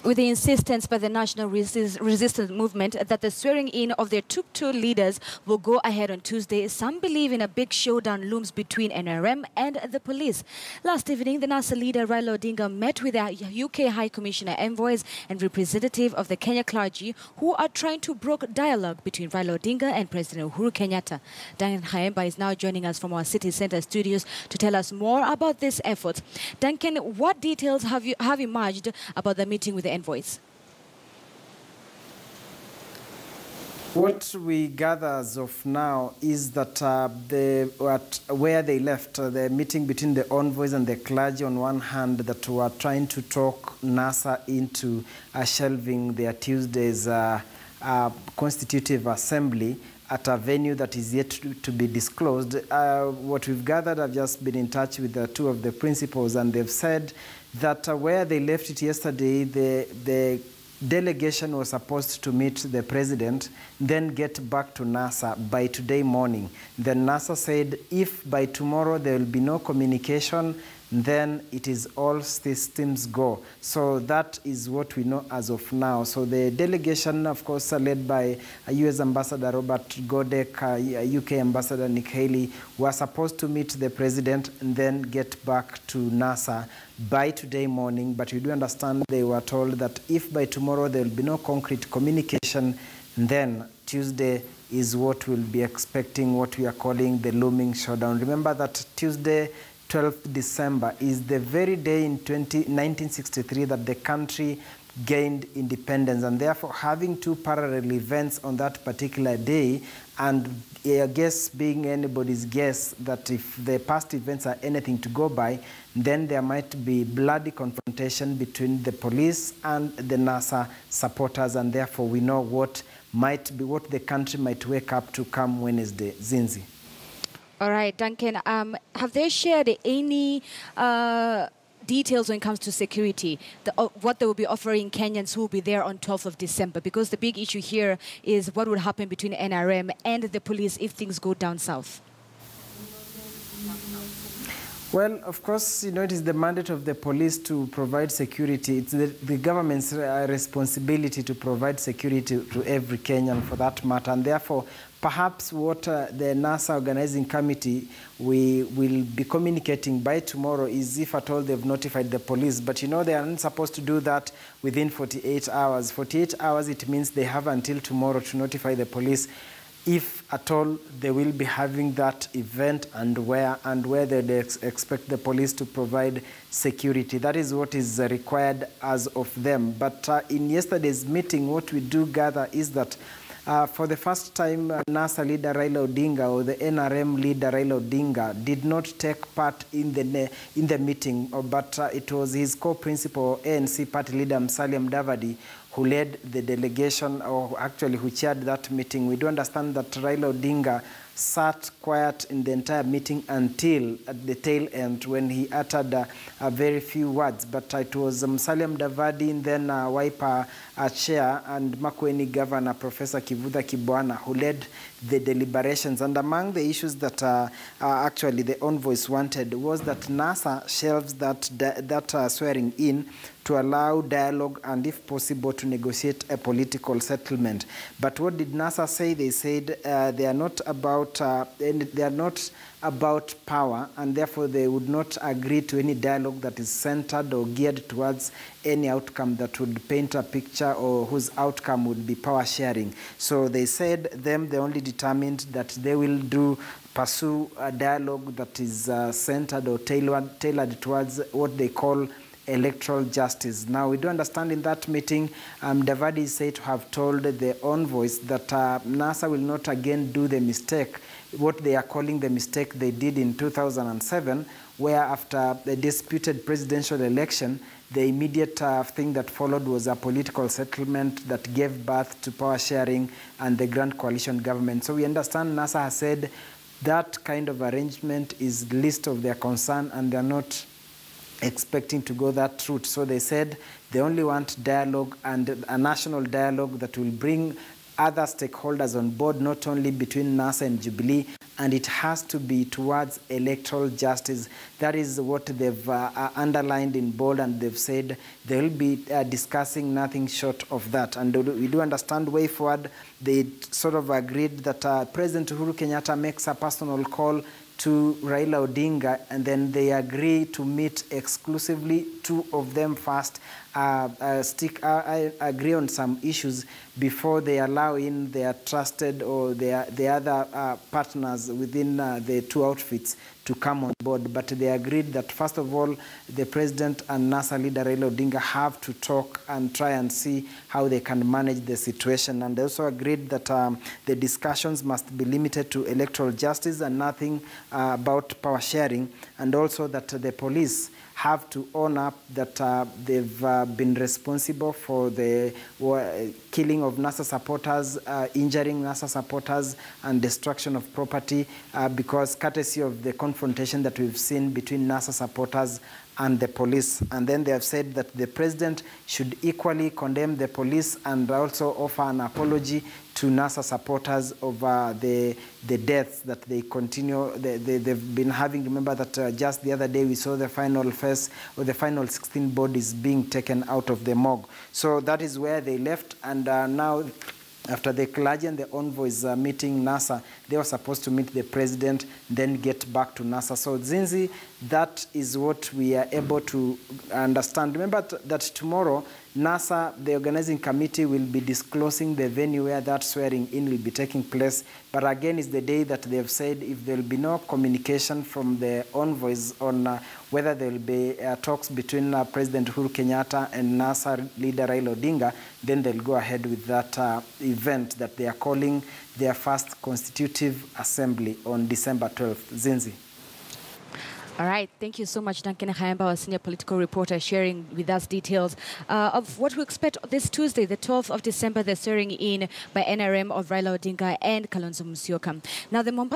With the insistence by the National Resistance Movement that the swearing-in of their two leaders will go ahead on Tuesday, some believe in a big showdown looms between NRM and the police. Last evening, the NASA leader Raila Odinga met with their UK High Commissioner envoys and representative of the Kenya clergy who are trying to broker dialogue between Raila Odinga and President Uhuru Kenyatta. Duncan Khaemba is now joining us from our city center studios to tell us more about this effort. Duncan, what details have emerged about the meeting with the envoys? What we gather as of now is that where they left, the meeting between the envoys and the clergy on one hand, that were trying to talk NASA into shelving their Tuesday's constitutive assembly at a venue that is yet to be disclosed. What we've gathered, I've just been in touch with two of the principals, and they've said that where they left it yesterday, the delegation was supposed to meet the president, then get back to NASA by today morning. Then NASA said if by tomorrow there will be no communication, then it is all systems go. So that is what we know as of now. So the delegation, of course, led by US Ambassador Robert Godek, UK Ambassador Nick Haley, were supposed to meet the president and then get back to NASA by today morning. But we do understand they were told that if by tomorrow there will be no concrete communication, then Tuesday is what we'll be expecting, what we are calling the looming showdown. Remember that Tuesday, 12th December, is the very day in 1963 that the country gained independence, and therefore having two parallel events on that particular day, and I guess being anybody's guess that if the past events are anything to go by, then there might be bloody confrontation between the police and the NASA supporters, and therefore we know what might be what the country might wake up to come Wednesday. Zinzi. All right, Duncan, have they shared any details when it comes to security, what they will be offering Kenyans who will be there on 12th of December? Because the big issue here is what would happen between NRM and the police if things go down south. Well, of course, you know, it is the mandate of the police to provide security. It's the government's responsibility to provide security to every Kenyan for that matter. And therefore, perhaps what the NASA organizing committee we will be communicating by tomorrow is if at all they've notified the police. But you know, they are not supposed to do that within 48 hours. 48 hours, it means they have until tomorrow to notify the police if at all they will be having that event and where they expect the police to provide security. That is what is required as of them. But in yesterday's meeting, what we do gather is that for the first time, NASA leader Raila Odinga or the NRM leader Raila Odinga did not take part in the meeting, but it was his co-principal ANC party leader Musalia Mudavadi who led the delegation, or actually who chaired that meeting. We do understand that Raila Odinga sat quiet in the entire meeting until at the tail end when he uttered a very few words. But it was Musalia Mudavadi and then Wiper chair and Makueni governor Professor Kivutha Kibwana who led the deliberations. And among the issues that actually the envoys wanted was that NASA shelves that swearing in to allow dialogue and, if possible, to negotiate a political settlement. But what did NASA say? They said they are not about power, and therefore they would not agree to any dialogue that is centered or geared towards any outcome that would paint a picture or whose outcome would be power sharing. So they said they only determined that they will pursue a dialogue that is centered or tailored towards what they call electoral justice. Now, we do understand in that meeting, Davadi is said to have told the envoys that NASA will not again do the mistake, what they are calling the mistake they did in 2007, where after the disputed presidential election, the immediate thing that followed was a political settlement that gave birth to power sharing and the Grand Coalition government. So we understand NASA has said that kind of arrangement is least of their concern, and they're not expecting to go that route. So they said they only want dialogue, and a national dialogue that will bring other stakeholders on board, not only between NASA and Jubilee, and it has to be towards electoral justice. That is what they've underlined in bold, and they've said they will be discussing nothing short of that. And we do understand way forward, they sort of agreed that President Uhuru Kenyatta makes a personal call to Raila Odinga, and then they agree to meet exclusively, two of them first, agree on some issues before they allow in their trusted or the other partners within the two outfits to come on board. But they agreed that, first of all, the president and NASA leader Raila Odinga have to talk and try and see how they can manage the situation. And they also agreed that the discussions must be limited to electoral justice and nothing about power sharing, and also that the police have to own up that they've been responsible for the killing of NASA supporters, injuring NASA supporters, and destruction of property because courtesy of the confrontation that we've seen between NASA supporters and the police. And then they have said that the president should equally condemn the police and also offer an apology to NASA supporters over the deaths that they continue, they've been having. Remember that just the other day we saw the final phase, or the final 16 bodies being taken out of the morgue. So that is where they left, and now, after the clergy and the envoys meeting NASA, they were supposed to meet the president, then get back to NASA. So, Zinzi, that is what we are able to understand. Remember that tomorrow, NASA, the organizing committee, will be disclosing the venue where that swearing in will be taking place. But again, it's the day that they have said if there will be no communication from the envoys on whether there will be talks between President Uhuru Kenyatta and NASA leader Raila Odinga, then they'll go ahead with that event that they are calling their first constitutive assembly on December 12th. Zinzi. All right. Thank you so much, Duncan Khayamba, our senior political reporter, sharing with us details of what we expect this Tuesday, the 12th of December, the swearing in by NRM of Raila Odinga and Kalonzo Musyoka. Now, the Mombasa